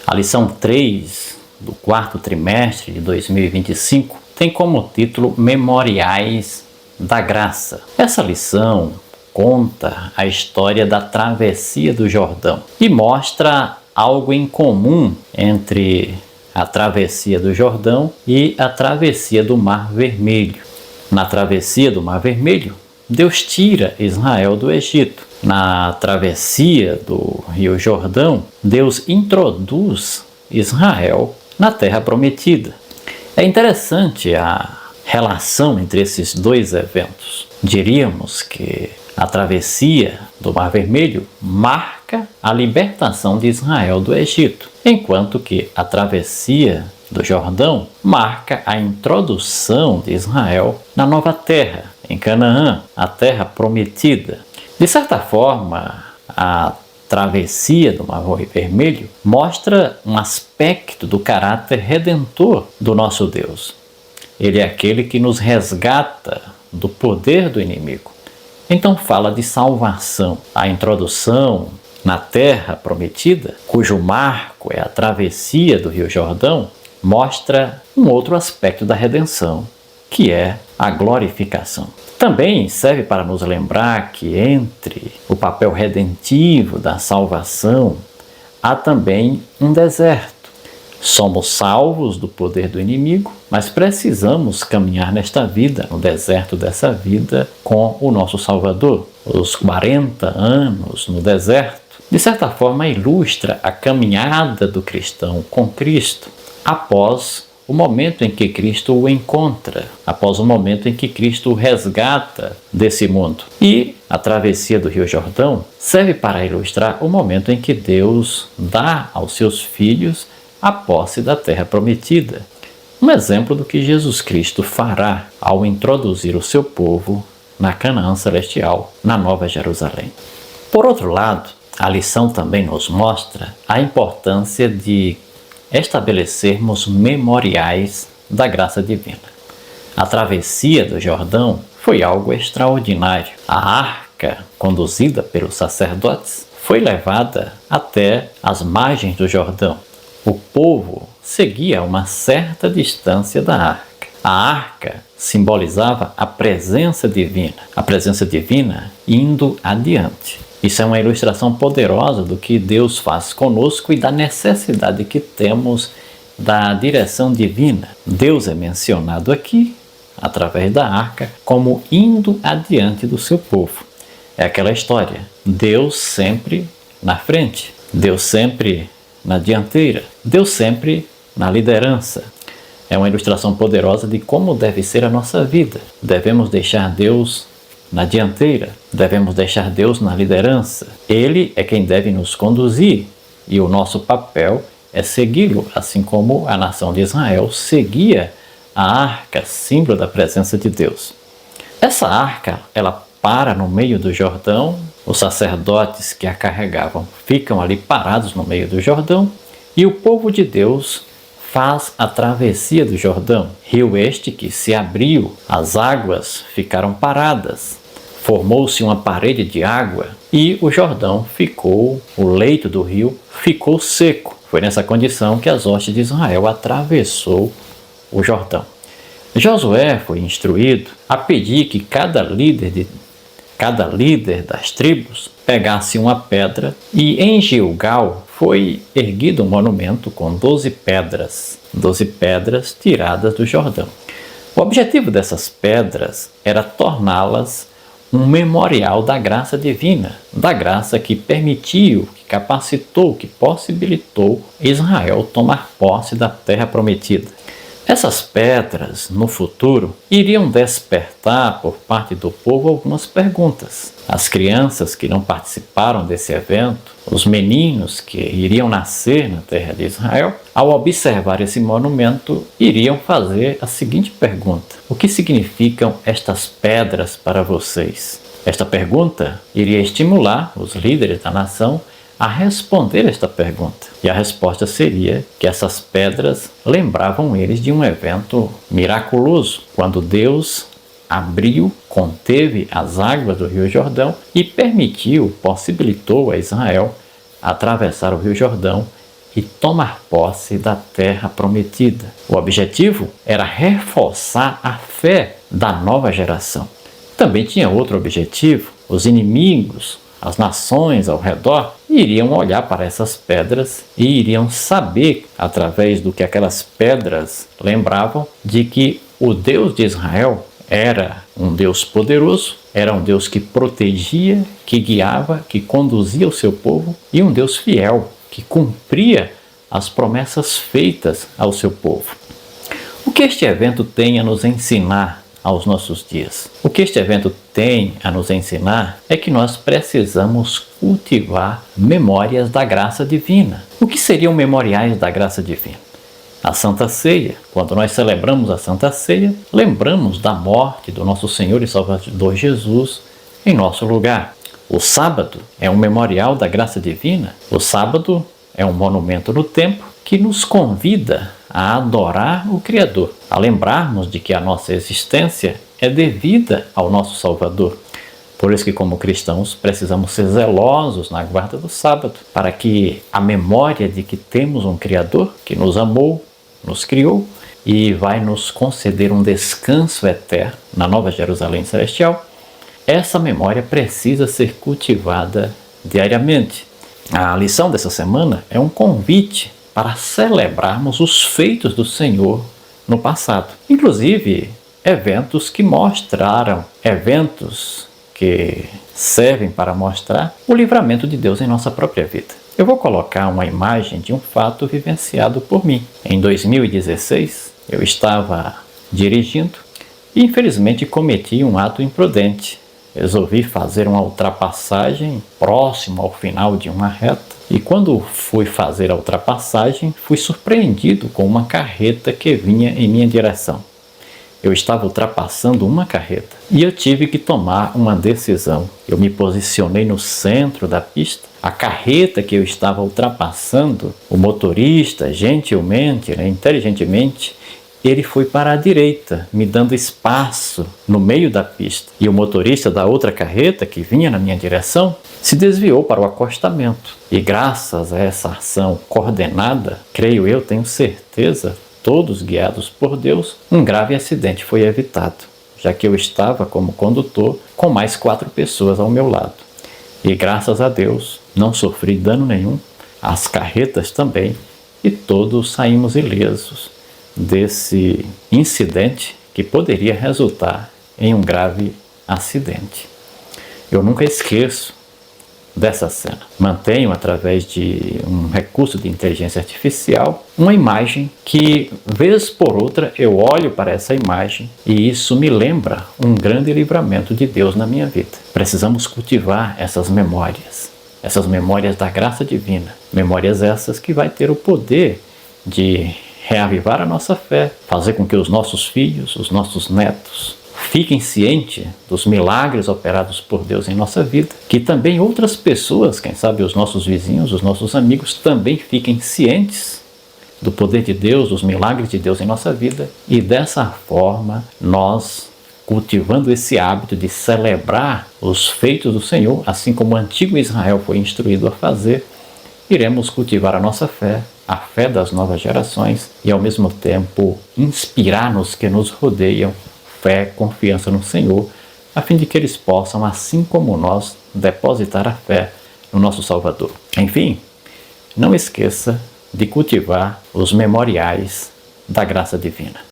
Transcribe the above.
A lição 3 do quarto trimestre de 2025 tem como título Memoriais da Graça. Essa lição conta a história da travessia do Jordão e mostra algo em comum entre a travessia do Jordão e a travessia do Mar Vermelho. Na travessia do Mar Vermelho, Deus tira Israel do Egito. Na travessia do Rio Jordão, Deus introduz Israel na Terra Prometida. É interessante a relação entre esses dois eventos. Diríamos que a travessia do Mar Vermelho marca a libertação de Israel do Egito, enquanto que a travessia do Jordão marca a introdução de Israel na nova terra, em Canaã, a terra prometida. De certa forma, a travessia do Mar Vermelho mostra um aspecto do caráter redentor do nosso Deus. Ele é aquele que nos resgata do poder do inimigo. Então fala de salvação. A introdução na terra prometida, cujo marco é a travessia do Rio Jordão, mostra um outro aspecto da redenção, que é a glorificação. Também serve para nos lembrar que entre o papel redentivo da salvação há também um deserto. Somos salvos do poder do inimigo, mas precisamos caminhar nesta vida, no deserto dessa vida, com o nosso Salvador. Os 40 anos no deserto, de certa forma, ilustra a caminhada do cristão com Cristo após o momento em que Cristo o encontra, após o momento em que Cristo o resgata desse mundo. E a travessia do Rio Jordão serve para ilustrar o momento em que Deus dá aos seus filhos a posse da terra prometida. Um exemplo do que Jesus Cristo fará ao introduzir o seu povo na Canaã celestial, na Nova Jerusalém. Por outro lado, a lição também nos mostra a importância de estabelecermos memoriais da graça divina. A travessia do Jordão foi algo extraordinário. A arca, conduzida pelos sacerdotes, foi levada até as margens do Jordão. O povo seguia a uma certa distância da arca. A arca simbolizava a presença divina indo adiante. Isso é uma ilustração poderosa do que Deus faz conosco e da necessidade que temos da direção divina. Deus é mencionado aqui, através da arca, como indo adiante do seu povo. É aquela história, Deus sempre na frente, Deus sempre na dianteira, Deus sempre na liderança. É uma ilustração poderosa de como deve ser a nossa vida. Devemos deixar Deus na dianteira, devemos deixar Deus na liderança. Ele é quem deve nos conduzir e o nosso papel é segui-lo, assim como a nação de Israel seguia a arca, símbolo da presença de Deus. Essa arca, ela para no meio do Jordão, os sacerdotes que a carregavam ficam ali parados no meio do Jordão e o povo de Deus faz a travessia do Jordão, rio este que se abriu, as águas ficaram paradas, formou-se uma parede de água e o Jordão o leito do rio ficou seco. Foi nessa condição que as hostes de Israel atravessou o Jordão. Josué foi instruído a pedir que cada líder das tribos pegasse uma pedra e em Gilgal foi erguido um monumento com 12 pedras tiradas do Jordão. O objetivo dessas pedras era torná-las um memorial da graça divina, da graça que permitiu, que capacitou, que possibilitou Israel tomar posse da terra prometida. Essas pedras, no futuro, iriam despertar por parte do povo algumas perguntas. As crianças que não participaram desse evento, os meninos que iriam nascer na terra de Israel, ao observar esse monumento, iriam fazer a seguinte pergunta: o que significam estas pedras para vocês? Esta pergunta iria estimular os líderes da nação a responder esta pergunta. E a resposta seria que essas pedras lembravam eles de um evento miraculoso, quando Deus conteve as águas do Rio Jordão e possibilitou a Israel atravessar o Rio Jordão e tomar posse da terra prometida. O objetivo era reforçar a fé da nova geração. Também tinha outro objetivo: os inimigos, as nações ao redor, iriam olhar para essas pedras e iriam saber, através do que aquelas pedras lembravam, de que o Deus de Israel era um Deus poderoso, era um Deus que protegia, que guiava, que conduzia o seu povo, e um Deus fiel, que cumpria as promessas feitas ao seu povo. O que este evento tem a nos ensinar aos nossos dias? O que este evento tem a nos ensinar é que nós precisamos cultivar memórias da graça divina. O que seriam memoriais da graça divina? A Santa Ceia. Quando nós celebramos a Santa Ceia, lembramos da morte do nosso Senhor e Salvador Jesus em nosso lugar. O sábado é um memorial da graça divina. O sábado é um monumento no tempo que nos convida a adorar o Criador, a lembrarmos de que a nossa existência é devida ao nosso Salvador. Por isso que, como cristãos, precisamos ser zelosos na guarda do sábado, para que a memória de que temos um Criador que nos amou, nos criou e vai nos conceder um descanso eterno na Nova Jerusalém Celestial, essa memória precisa ser cultivada diariamente. A lição dessa semana é um convite para celebrarmos os feitos do Senhor no passado. Inclusive, eventos que mostraram, eventos que servem para mostrar o livramento de Deus em nossa própria vida. Eu vou colocar uma imagem de um fato vivenciado por mim. Em 2016, eu estava dirigindo e infelizmente cometi um ato imprudente. Resolvi fazer uma ultrapassagem próximo ao final de uma reta e quando fui fazer a ultrapassagem, fui surpreendido com uma carreta que vinha em minha direção. Eu estava ultrapassando uma carreta e eu tive que tomar uma decisão. Eu me posicionei no centro da pista. A carreta que eu estava ultrapassando, o motorista, gentilmente, inteligentemente, ele foi para a direita, me dando espaço no meio da pista. E o motorista da outra carreta, que vinha na minha direção, se desviou para o acostamento. E graças a essa ação coordenada, creio eu, tenho certeza, todos guiados por Deus, um grave acidente foi evitado, já que eu estava como condutor com mais 4 pessoas ao meu lado. E graças a Deus, não sofri dano nenhum, as carretas também, e todos saímos ilesos desse incidente que poderia resultar em um grave acidente. Eu nunca esqueço dessa cena. Mantenho, através de um recurso de inteligência artificial, uma imagem que, vez por outra, eu olho para essa imagem e isso me lembra um grande livramento de Deus na minha vida. Precisamos cultivar essas memórias da graça divina. Memórias essas que vai ter o poder de reavivar a nossa fé, fazer com que os nossos filhos, os nossos netos, fiquem cientes dos milagres operados por Deus em nossa vida, que também outras pessoas, quem sabe os nossos vizinhos, os nossos amigos, também fiquem cientes do poder de Deus, dos milagres de Deus em nossa vida, e dessa forma nós, cultivando esse hábito de celebrar os feitos do Senhor, assim como o antigo Israel foi instruído a fazer, iremos cultivar a nossa fé, a fé das novas gerações e ao mesmo tempo inspirar nos que nos rodeiam fé, confiança no Senhor, a fim de que eles possam, assim como nós, depositar a fé no nosso Salvador. Enfim, não esqueça de cultivar os memoriais da graça divina.